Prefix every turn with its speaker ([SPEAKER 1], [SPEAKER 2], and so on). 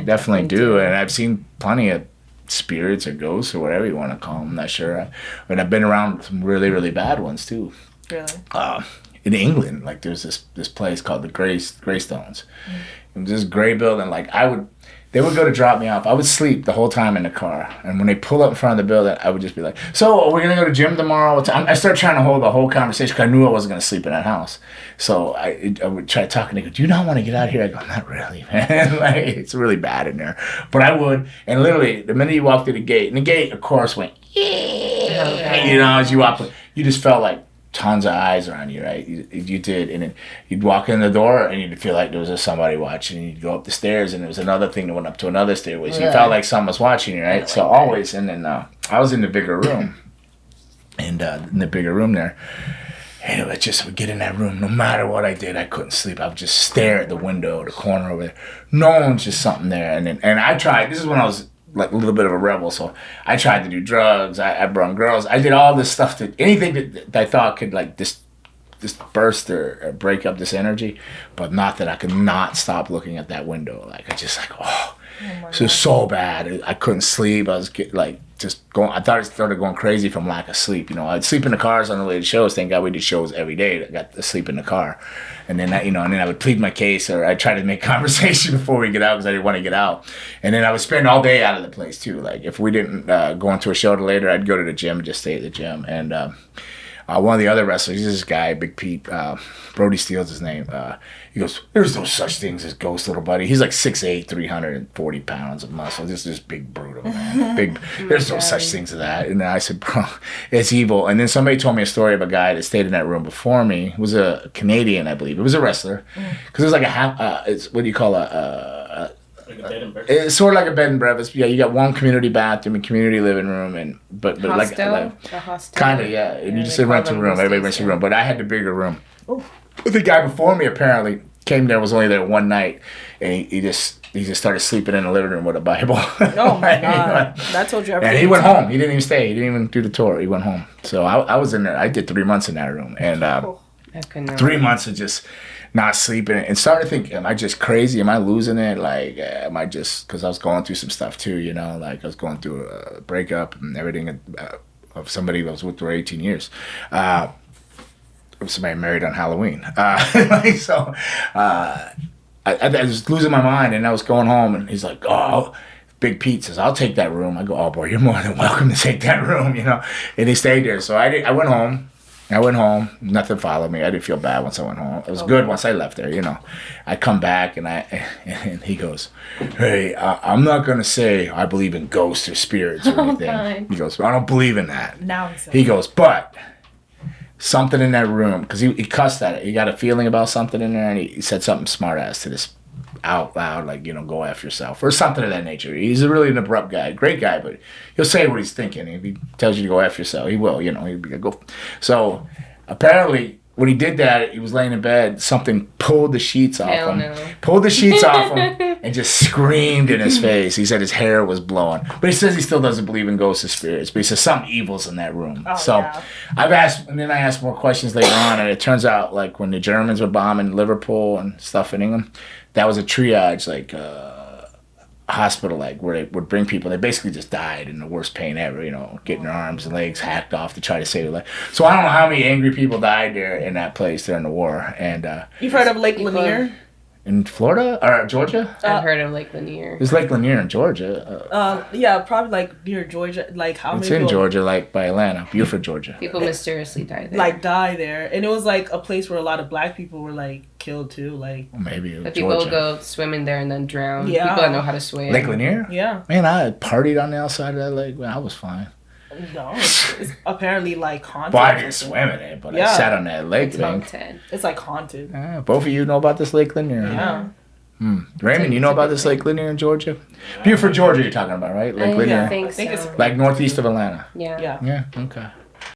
[SPEAKER 1] definitely do. And I've seen plenty of spirits or ghosts or whatever you want to call them. I'm not sure. But I've been around some really, really bad ones too.
[SPEAKER 2] Really?
[SPEAKER 1] In England, like there's this place called the Greystones. It was this gray building. Like they would go to drop me off. I would sleep the whole time in the car. And when they pull up in front of the building, I would just be like, so are we going to go to gym tomorrow? I started trying to hold the whole conversation because I knew I wasn't going to sleep in that house. So I would try talking. They go, do you not want to get out of here? I go, not really, man. Like, it's really bad in there. But I would. And literally, the minute you walk through the gate, and the gate, of course, went, yeah. You know, as you walk, you just felt like tons of eyes around you, right? You did, and then you'd walk in the door, and you'd feel like there was just somebody watching. And you'd go up the stairs, and there was another thing that went up to another stairway. So you felt like someone was watching you, right? So always, and then I was in the bigger room, and in the bigger room there, and it was just would get in that room. No matter what I did, I couldn't sleep. I would just stare at the window, the corner over there. No one's just something there, and I tried. This is when I was like a little bit of a rebel, so I tried to do drugs. I brought girls. I did all this stuff anything that I thought could like disperse or break up this energy, but not that I could not stop looking at that window. Like I just like this was so bad. I couldn't sleep. I was just going. I thought I started going crazy from lack of sleep. You know, I'd sleep in the cars on the way to shows. Thank God we did shows every day. I got to sleep in the car, and then I would plead my case, or I try to make conversation before we get out because I didn't want to get out. And then I would spend all day out of the place too. Like if we didn't go into a show later, I'd go to the gym, just stay at the gym. And one of the other wrestlers, he's this guy, Big Pete, Brody Steele's his name. He goes, there's no such things as ghosts, little buddy. He's like 6'8", 340 pounds of muscle. Just this big brute of a man. There's no such things as that. And I said, bro, it's evil. And then somebody told me a story of a guy that stayed in that room before me. He was a Canadian, I believe. It was a wrestler. Because it was like it's what do you call
[SPEAKER 3] like a bed and breakfast?
[SPEAKER 1] It's sort of like a bed and breakfast. Yeah, you got one community bathroom and community living room, and but
[SPEAKER 2] hostel?
[SPEAKER 1] like
[SPEAKER 2] a hostel.
[SPEAKER 1] kind of, yeah. And you just rent a room. Everybody rents a room. But I had the bigger room. Ooh. The guy before me apparently came there, was only there one night, and he just started sleeping in the living room with a Bible.
[SPEAKER 2] Oh my God! That told you everything.
[SPEAKER 1] And he went home. He didn't even stay. He didn't even do the tour. He went home. So I was in there. I did 3 months in that room, and 3 months of just not sleeping and started to think, am I just crazy? Am I losing it? Like, am I just, because I was going through some stuff too, you know, like I was going through a breakup and everything of somebody I was with for 18 years. Somebody married on Halloween. I was losing my mind, and I was going home, and he's like, oh, Big Pete says, I'll take that room. I go, oh boy, you're more than welcome to take that room, you know. And he stayed there. So I went home. Nothing followed me. I didn't feel bad once I went home. It was good once I left there, you know. I come back, and he goes, hey, I'm not going to say I believe in ghosts or spirits or anything. He goes, I don't believe in that.
[SPEAKER 2] Now
[SPEAKER 1] he goes, but something in that room, because he cussed at it. He got a feeling about something in there, and he said something smart ass to this out loud, like, you know, go F yourself, or something of that nature. He's really an abrupt guy, great guy, but he'll say what he's thinking. If he tells you to go F yourself, he will, you know, he'll be like, go. So apparently, when he did that, he was laying in bed, something pulled the sheets off him. Pulled the sheets off him and just screamed in his face. He said his hair was blowing. But he says he still doesn't believe in ghosts or spirits. But he says something evil's in that room.
[SPEAKER 2] Oh,
[SPEAKER 1] so
[SPEAKER 2] yeah.
[SPEAKER 1] I asked more questions later on, and it turns out, like, when the Germans were bombing Liverpool and stuff in England, that was a triage, like, hospital, like, where they would bring people. They basically just died in the worst pain ever, you know, getting their arms and legs hacked off to try to save their life. So I don't know how many angry people died there in that place during the war. And
[SPEAKER 2] you've heard of Lake Lanier?
[SPEAKER 1] In Florida or Georgia?
[SPEAKER 4] I've heard of Lake Lanier.
[SPEAKER 1] There's Lake Lanier in Georgia.
[SPEAKER 2] Yeah, probably like near Georgia. Like how
[SPEAKER 1] it's
[SPEAKER 2] many?
[SPEAKER 1] It's in Georgia, like by Atlanta, Buford, Georgia.
[SPEAKER 4] People mysteriously died there.
[SPEAKER 2] Like die there, and it was like a place where a lot of black people were like killed too. Like
[SPEAKER 1] well, maybe
[SPEAKER 4] but people go swimming there and then drown.
[SPEAKER 2] Yeah,
[SPEAKER 4] people that know how to swim.
[SPEAKER 1] Lake Lanier.
[SPEAKER 2] Yeah.
[SPEAKER 1] Man, I partied on the outside of that lake. Man, I was fine.
[SPEAKER 2] No, it's apparently like haunted.
[SPEAKER 1] Well, I didn't swim in it, but I sat on that lake thing.
[SPEAKER 2] It's like haunted.
[SPEAKER 1] Both of you know about this Lake Lanier?
[SPEAKER 2] Yeah.
[SPEAKER 1] Raymond, you know about this Lake Lanier in Georgia? Buford, Georgia, you're talking about, right? Lake Lanier.
[SPEAKER 4] I think so.
[SPEAKER 1] Like northeast of Atlanta.
[SPEAKER 4] Yeah.
[SPEAKER 1] Yeah. Okay.